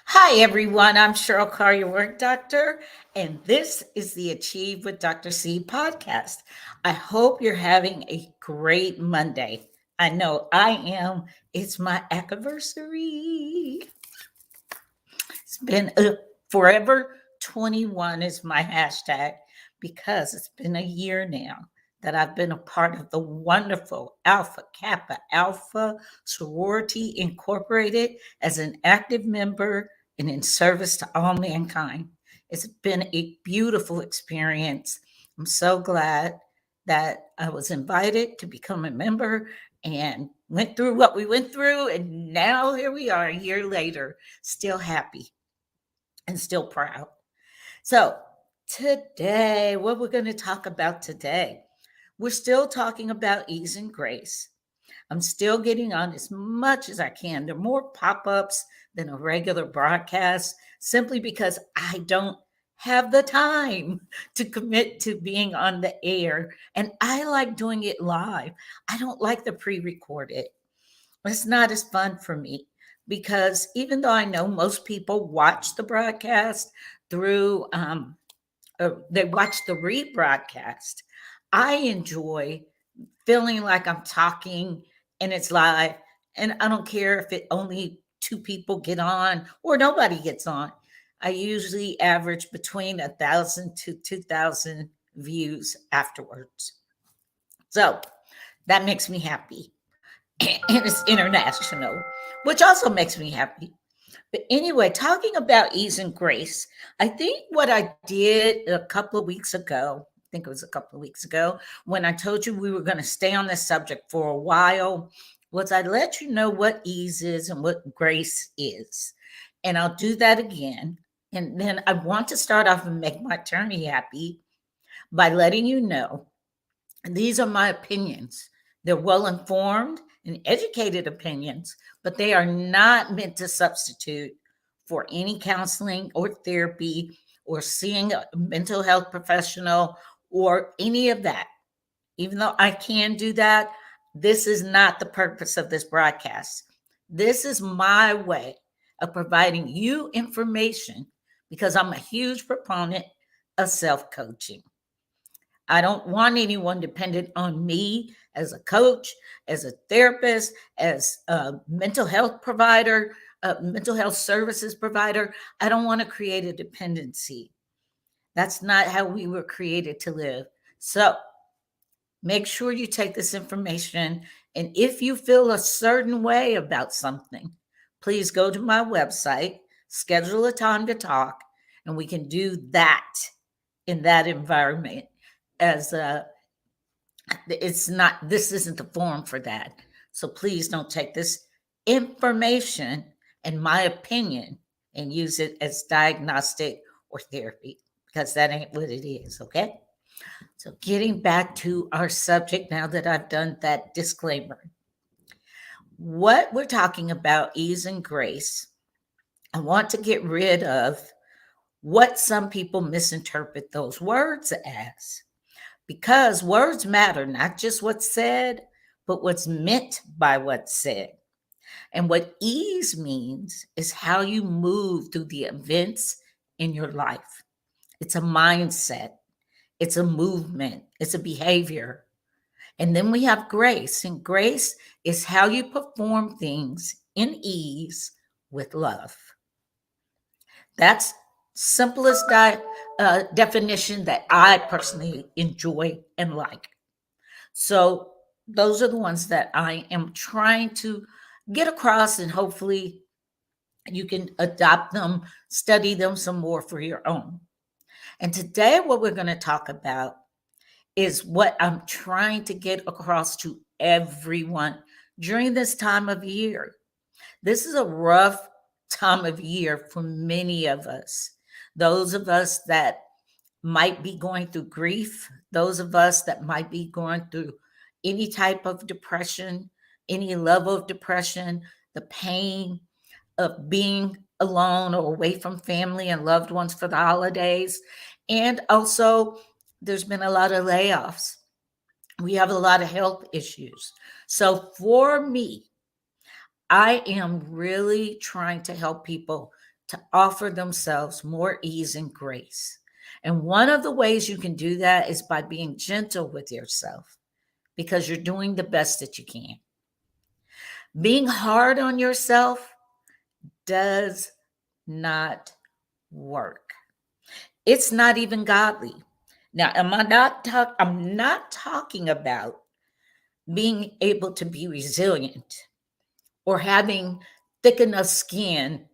Hi, everyone. I'm Cheryl Carr, your work doctor, and this is the Achieve with Dr. C podcast. I hope you're having a great Monday. I know I am. It's my anniversary. It's been forever 21 is my hashtag because it's been a year now that I've been a part of the wonderful Alpha Kappa Alpha Sorority Incorporated as an active member and in service to all mankind. It's been a beautiful experience. I'm so glad that I was invited to become a member and went through what we went through. And now here we are a year later, still happy and still proud. So, today, what we're going to talk about today, we're still talking about ease and grace. I'm still getting on as much as I can. There are more pop ups than a regular broadcast simply because I don't have the time to commit to being on the air. And I like doing it live. I don't like the pre recorded. It's not as fun for me because even though I know most people watch the broadcast through, they watch the rebroadcast, I enjoy feeling like I'm talking and it's live. And I don't care if it only two people get on or nobody gets on. I usually average between 1,000 to 2,000 views afterwards. So that makes me happy. And it's international, which also makes me happy. But anyway, talking about ease and grace, I think what I did a couple of weeks ago, I think it was a couple of weeks ago, when I told you we were going to stay on this subject for a while, was I let you know what ease is and what grace is. And I'll do that again. And then I want to start off and make my attorney happy by letting you know these are my opinions. They're well informed and educated opinions, but they are not meant to substitute for any counseling or therapy or seeing a mental health professional or any of that. Even though I can do that, this is not the purpose of this broadcast. This is my way of providing you information because I'm a huge proponent of self coaching. I don't want anyone dependent on me as a coach, as a therapist, as a mental health provider, a mental health services provider. I don't want to create a dependency. That's not how we were created to live. So make sure you take this information. And if you feel a certain way about something, please go to my website, schedule a time to talk, and we can do that in that environment as it's not, this isn't the forum for that. So please don't take this information and my opinion and use it as diagnostic or therapy because that ain't what it is. Okay. So getting back to our subject now that I've done that disclaimer, what we're talking about, ease and grace, I want to get rid of what some people misinterpret those words as, because words matter, not just what's said, but what's meant by what's said. And what ease means is how you move through the events in your life. It's a mindset, it's a movement, it's a behavior. And then we have grace, and grace is how you perform things in ease with love. That's simplest definition that I personally enjoy and like. So those are the ones that I am trying to get across, and hopefully you can adopt them, study them some more for your own. And today, what we're going to talk about is what I'm trying to get across to everyone during this time of year. This is a rough time of year for many of us. Those of us that might be going through grief, those of us that might be going through any type of depression, any level of depression, the pain of being alone or away from family and loved ones for the holidays. And also, there's been a lot of layoffs. We have a lot of health issues. So for me, I am really trying to help people to offer themselves more ease and grace. And one of the ways you can do that is by being gentle with yourself because you're doing the best that you can. Being hard on yourself does not work. It's not even godly. Now, I'm not talking about being able to be resilient or having thick enough skin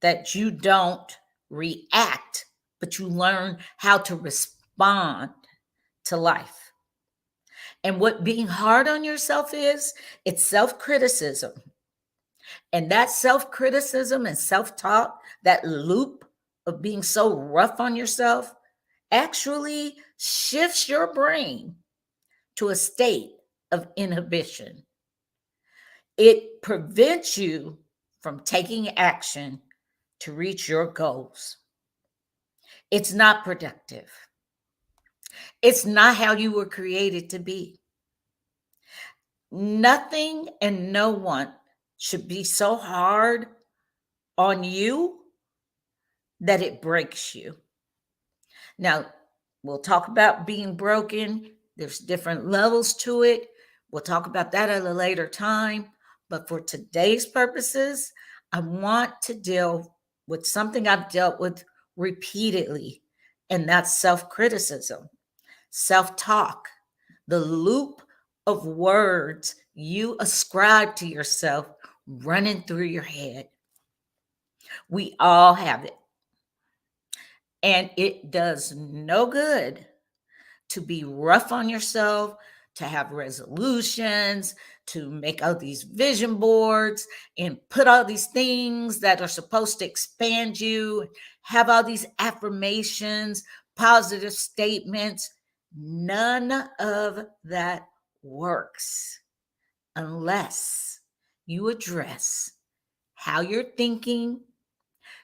that you don't react, but you learn how to respond to life. And what being hard on yourself is, it's self criticism. And that self criticism and self talk, that loop of being so rough on yourself, actually shifts your brain to a state of inhibition. It prevents you from taking action to reach your goals. It's not productive. It's not how you were created to be. Nothing and no one should be so hard on you that it breaks you. Now, we'll talk about being broken. There's different levels to it. We'll talk about that at a later time. But for today's purposes, I want to deal with something I've dealt with repeatedly, and that's self criticism, self talk, the loop of words you ascribe to yourself running through your head. We all have it. And it does no good to be rough on yourself, to have resolutions, to make all these vision boards and put all these things that are supposed to expand you, have all these affirmations, positive statements. None of that works unless you address how you're thinking,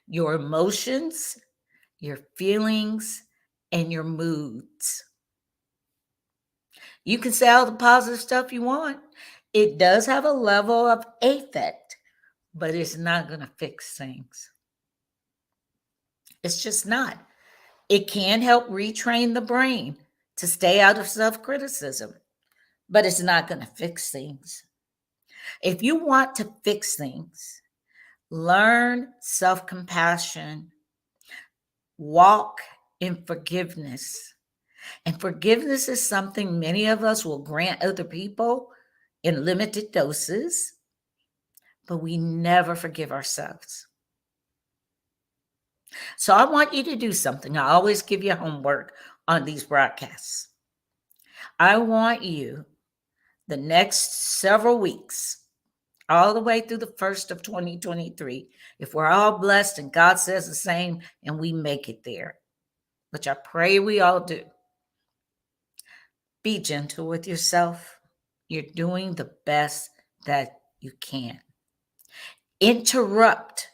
your emotions, your feelings, and your moods. You can say all the positive stuff you want. It does have a level of affect, but it's not going to fix things. It's just not. It can help retrain the brain to stay out of self criticism, but it's not going to fix things. If you want to fix things, learn self compassion, walk in forgiveness. And forgiveness is something many of us will grant other people in limited doses, but we never forgive ourselves. So I want you to do something. I always give you homework on these broadcasts. I want you the next several weeks, all the way through the first of 2023, if we're all blessed and God says the same and we make it there, which I pray we all do. Be gentle with yourself. You're doing the best that you can. Interrupt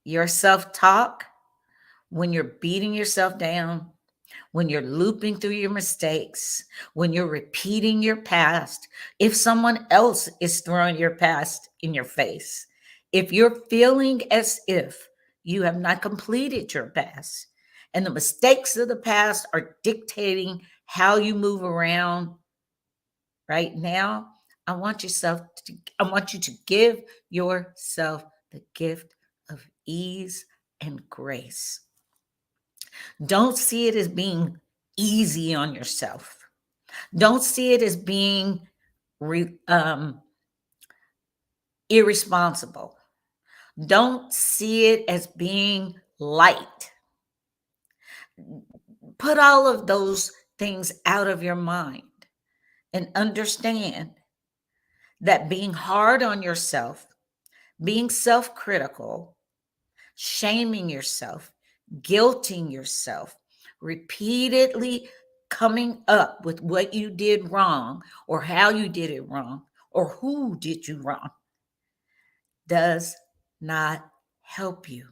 your self-talk when you're beating yourself down, when you're looping through your mistakes, when you're repeating your past, if someone else is throwing your past in your face, if you're feeling as if you have not completed your past and the mistakes of the past are dictating how you move around right now, I want you to give yourself the gift of ease and grace. Don't see it as being easy on yourself. Don't see it as being irresponsible. Don't see it as being light. Put all of those things out of your mind and understand that being hard on yourself, being self critical, shaming yourself, guilting yourself, repeatedly coming up with what you did wrong or how you did it wrong or who did you wrong does not help you.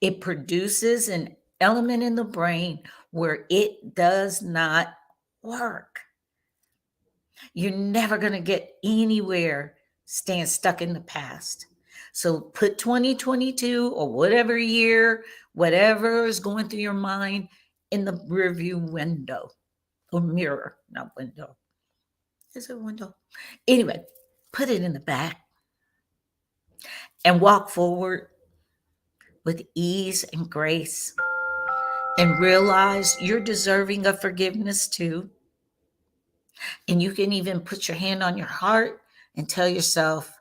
It produces an element in the brain where it does not work. You're never going to get anywhere staying stuck in the past. So put 2022 or whatever year, whatever is going through your mind in the rearview window or mirror, not window. Is it a window? Anyway, put it in the back and walk forward with ease and grace and realize you're deserving of forgiveness too. And you can even put your hand on your heart and tell yourself,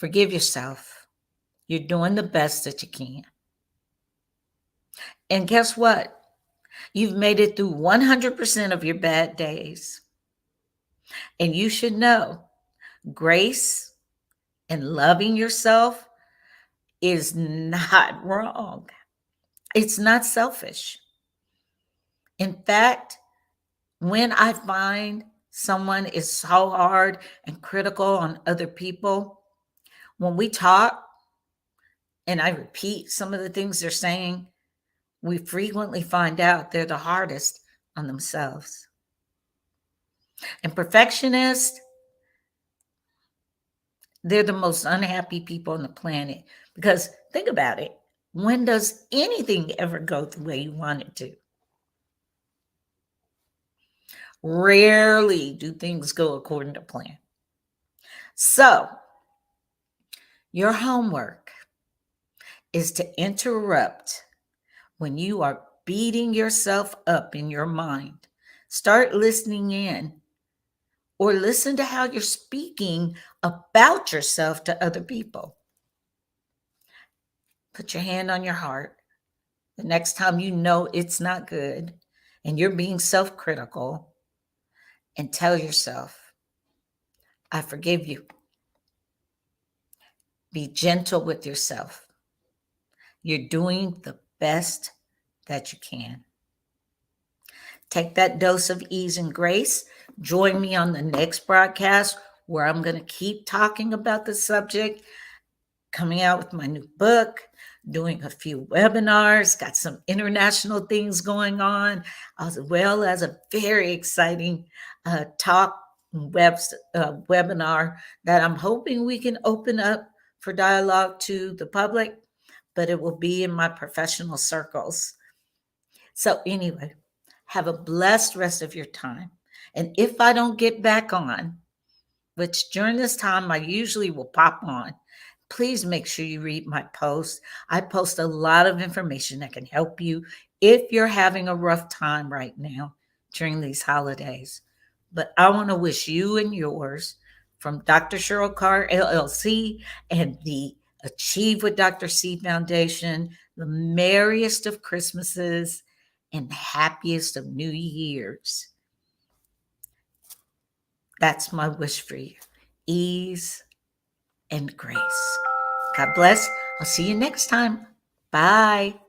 forgive yourself. You're doing the best that you can. And guess what? You've made it through 100% of your bad days. And you should know grace and loving yourself is not wrong. It's not selfish. In fact, when I find someone is so hard and critical on other people, when we talk and I repeat some of the things they're saying, we frequently find out they're the hardest on themselves. And perfectionists, they're the most unhappy people on the planet because think about it. When does anything ever go the way you want it to? Rarely do things go according to plan. So, your homework is to interrupt when you are beating yourself up in your mind. Start listening in or listen to how you're speaking about yourself to other people. Put your hand on your heart. The next time you know it's not good and you're being self critical, and tell yourself, I forgive you. Be gentle with yourself. You're doing the best that you can. Take that dose of ease and grace. Join me on the next broadcast where I'm going to keep talking about the subject, coming out with my new book, doing a few webinars, got some international things going on, as well as a very exciting talk webinar that I'm hoping we can open up for dialogue to the public, but it will be in my professional circles. So anyway, have a blessed rest of your time. And if I don't get back on, which during this time I usually will pop on, please make sure you read my posts. I post a lot of information that can help you if you're having a rough time right now during these holidays. But I want to wish you and yours from Dr. Cheryl Carr, LLC, and the Achieve with Dr. C Foundation the merriest of Christmases and happiest of New Years. That's my wish for you. Ease and grace. God bless. I'll see you next time. Bye.